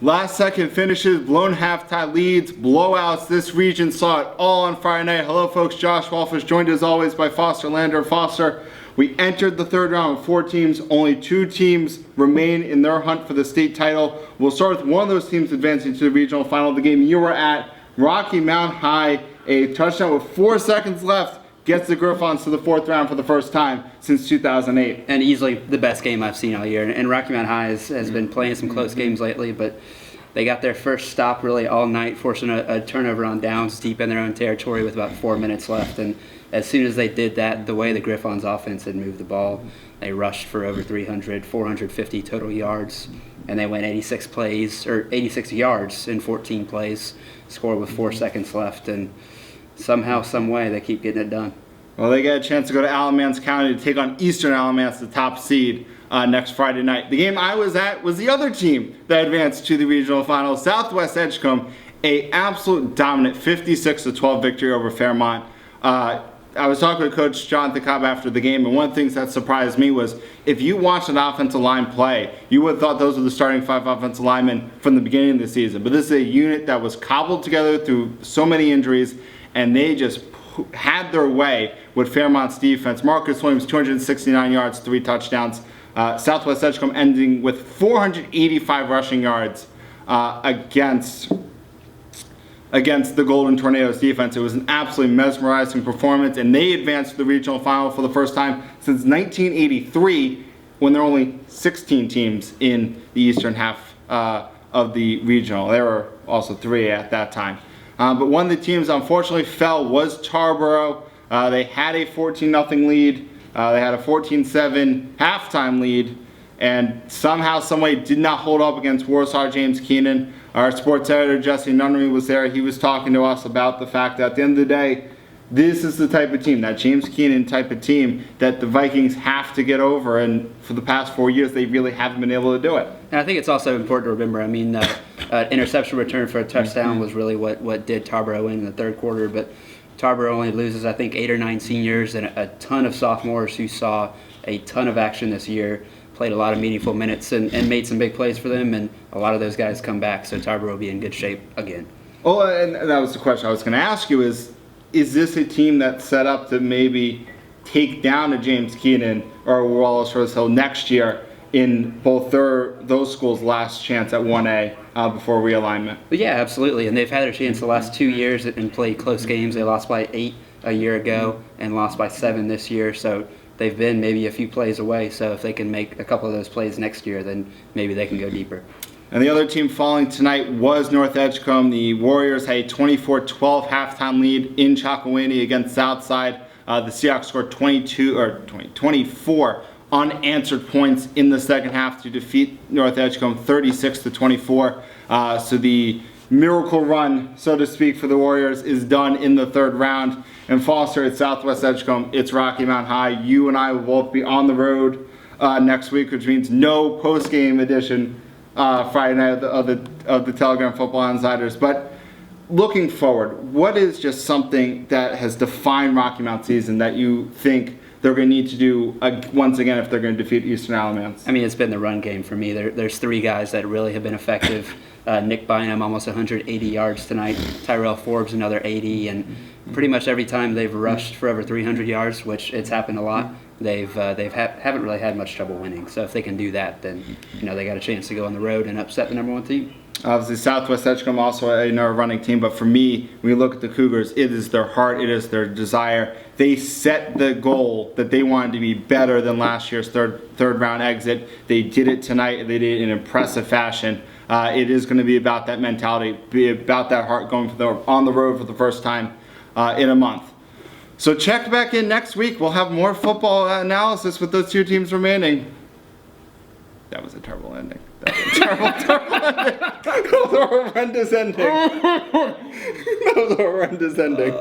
Last second finishes, blown halftime leads, blowouts. This region saw it all on Friday night. Hello folks, Josh Wolfish, joined as always by Foster Lander. Foster, we entered the third round with 4 teams. Only 2 teams remain in their hunt for the state title. We'll start with one of those teams advancing to the regional final. The game you were at, Rocky Mount High, a touchdown with 4 seconds left, gets the Griffons to the 4th round for the first time since 2008. And easily the best game I've seen all year. And Rocky Mount High has been playing some close games lately, but they got their first stop really all night, forcing a turnover on downs deep in their own territory with about 4 minutes left. And as soon as they did that, the way the Griffons offense had moved the ball, they rushed for over 300, 450 total yards, and they went 86 yards in 14 plays, scored with 4 seconds left, and somehow, some way, they keep getting it done. Well, they get a chance to go to Alamance County to take on Eastern Alamance, the top seed, next Friday night. The game I was at was the other team that advanced to the regional final, Southwest Edgecombe, a absolute dominant 56-12 victory over Fairmont. I was talking with Coach Jonathan Cobb after the game, and one of the things that surprised me was if you watched an offensive line play, you would have thought those were the starting 5 offensive linemen from the beginning of the season. But this is a unit that was cobbled together through so many injuries, and they just had their way with Fairmont's defense. Marcus Williams, 269 yards, 3 touchdowns. Southwest Edgecombe ending with 485 rushing yards against the Golden Tornadoes defense. It was an absolutely mesmerizing performance, and they advanced to the regional final for the first time since 1983, when there were only 16 teams in the eastern half of the regional. There were also 3 at that time. But one of the teams unfortunately fell was Tarboro. They had a 14-0 lead. They had a 14-7 halftime lead, and somehow, someway did not hold up against Warsaw James Keenan. Our sports editor, Jesse Nunnery, was there. He was talking to us about the fact that at the end of the day, this is the type of team, that James Keenan type of team, that the Vikings have to get over, and for the past 4 years, they really haven't been able to do it. And I think it's also important to remember, I mean, interception return for a touchdown was really what did Tarboro in the third quarter, but Tarboro only loses, I think, 8 or 9 seniors and a ton of sophomores who saw a ton of action this year, played a lot of meaningful minutes and made some big plays for them, and a lot of those guys come back, so Tarboro will be in good shape again. Well, and that was the question I was going to ask you is this a team that's set up to maybe take down a James Keenan or Wallace Rose Hill next year in both those schools' last chance at 1A before realignment? But yeah, absolutely, and they've had their chance the last 2 years and played close games. They lost by 8 a year ago and lost by 7 this year, so they've been maybe a few plays away. So if they can make a couple of those plays next year, then maybe they can go deeper. And the other team falling tonight was North Edgecombe. The Warriors had a 24-12 halftime lead in Chocowinity against Southside. The Seahawks scored 24 unanswered points in the second half to defeat North Edgecombe 36-24. So the miracle run, so to speak, for the Warriors is done in the third round. And Foster, at Southwest Edgecombe, it's Rocky Mount High. You and I will both be on the road next week, which means no post-game edition Friday night of the Telegram Football Insiders. But looking forward, what is just something that has defined Rocky Mount season that you think they're going to need to do once again if they're going to defeat Eastern Alamance? I mean, it's been the run game for me. There's 3 guys that really have been effective. Nick Bynum, almost 180 yards tonight. Tyrell Forbes, another 80. And pretty much every time they've rushed for over 300 yards, which it's happened a lot, haven't really had much trouble winning. So if they can do that, then they got a chance to go on the road and upset the number 1 team. Obviously, Southwest Edgecombe also another running team, but for me, when you look at the Cougars, it is their heart, it is their desire. They set the goal that they wanted to be better than last year's third round exit. They did it tonight. They did it in impressive fashion. It is going to be about that mentality, be about that heart going on the road for the first time in a month. So check back in next week. We'll have more football analysis with those 2 teams remaining. That was a terrible ending. That was a terrible ending. That was a horrendous ending. That was a horrendous ending.